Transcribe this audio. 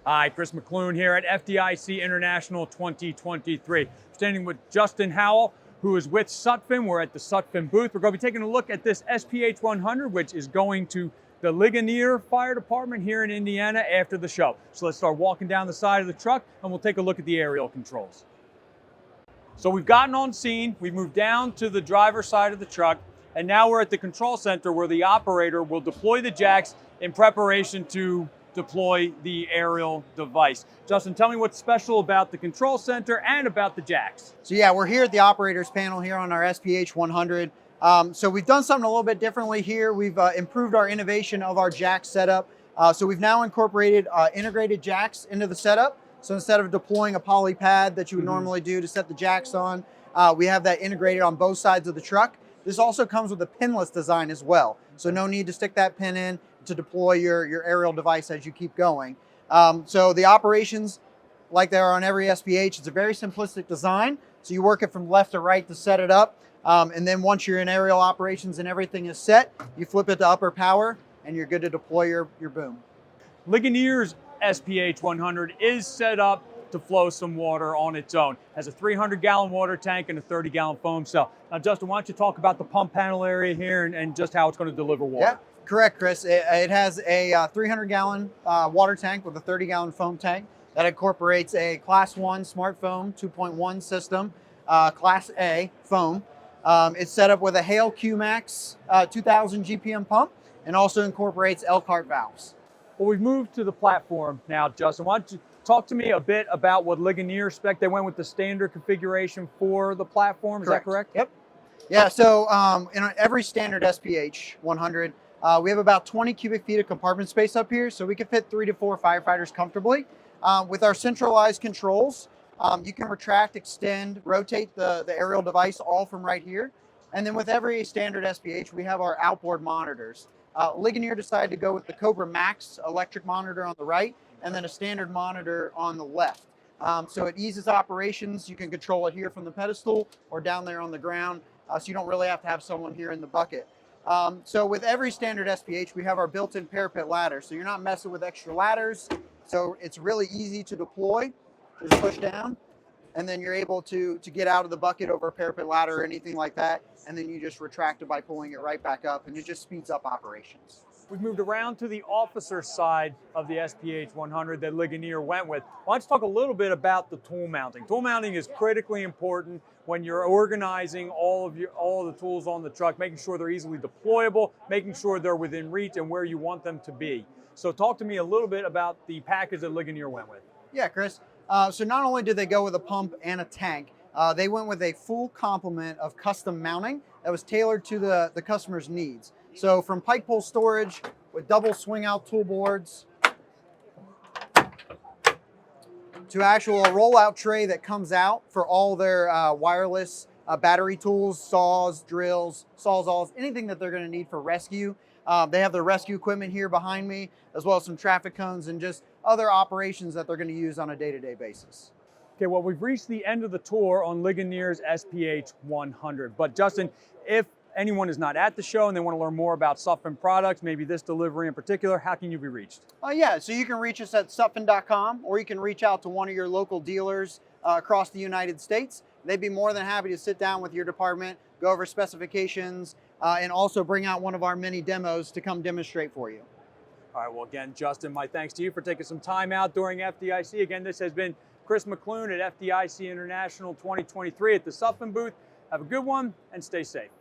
Hi, Chris McClune here at FDIC International 2023. Standing with Justin Howell, who is with Sutphen. We're at the Sutphen booth. We're going to be taking a look at this SPH 100, which is going to the Ligonier Fire Department here in Indiana after the show. So let's start walking down the side of the truck and we'll take a look at the aerial controls. So we've gotten on scene, we've moved down to the driver's side of the truck, and now we're at the control center where the operator will deploy the jacks in preparation to deploy the aerial device. Justin, tell me what's special about the control center and about the jacks. So yeah, we're here at the operators panel here on our SPH 100. So we've done something a little bit differently here. We've improved our innovation of our jack setup. So we've now incorporated integrated jacks into the setup. So instead of deploying a poly pad that you would normally do to set the jacks on, we have that integrated on both sides of the truck. This also comes with a pinless design as well. So no need to stick that pin in to deploy your aerial device as you keep going. So the operations, like they are on every SPH, it's a very simplistic design. So you work it from left to right to set it up. And then once you're in aerial operations and everything is set, you flip it to upper power and you're good to deploy your boom. Ligonier's SPH 100 is set up to flow some water on its own. Has a 300-gallon water tank and a 30-gallon foam cell. Now, Justin, why don't you talk about the pump panel area here and just how it's going to deliver water? Yeah, correct, Chris. It has a 300-gallon water tank with a 30-gallon foam tank that incorporates a Class 1 smart foam 2.1 system, Class A foam. It's set up with a Hale QMax 2000 GPM pump and also incorporates Elkhart valves. Well, we've moved to the platform now, Justin. Why don't you talk to me a bit about what Ligonier spec? They went with the standard configuration for the platform. Is that correct? Yep. Yeah, so in every standard SPH 100, we have about 20 cubic feet of compartment space up here, so we can fit 3 to 4 firefighters comfortably. With our centralized controls, you can retract, extend, rotate the aerial device all from right here. And then with every standard SPH, we have our outboard monitors. Ligonier decided to go with the Cobra Max electric monitor on the right and then a standard monitor on the left. So it eases operations. You can control it here from the pedestal or down there on the ground, so you don't really have to have someone here in the bucket. So with every standard SPH, we have our built-in parapet ladder. So you're not messing with extra ladders. So it's really easy to deploy. Just push down, and then you're able to get out of the bucket over a parapet ladder or anything like that. And then you just retract it by pulling it right back up, and it just speeds up operations. We've moved around to the officer side of the SPH 100 that Ligonier went with. Why don't you talk a little bit about the tool mounting? Tool mounting is critically important when you're organizing all of the tools on the truck, making sure they're easily deployable, making sure they're within reach and where you want them to be. So talk to me a little bit about the package that Ligonier went with. Yeah, Chris. So not only did they go with a pump and a tank, they went with a full complement of custom mounting that was tailored to the customer's needs. So from pike pole storage with double swing out tool boards to actual rollout tray that comes out for all their wireless battery tools, saws, drills, sawzalls, anything that they're going to need for rescue. They have their rescue equipment here behind me, as well as some traffic cones and just other operations that they're going to use on a day-to-day basis. Okay, well, we've reached the end of the tour on Ligonier's SPH 100. But Justin, if anyone is not at the show and they want to learn more about Sutphen products, maybe this delivery in particular, how can you be reached? Yeah, so you can reach us at sutphen.com, or you can reach out to one of your local dealers across the United States. They'd be more than happy to sit down with your department, go over specifications, and also bring out one of our mini demos to come demonstrate for you. All right, well, again, Justin, my thanks to you for taking some time out during FDIC. Again, this has been Chris McClune at FDIC International 2023 at the Sutphen booth. Have a good one and stay safe.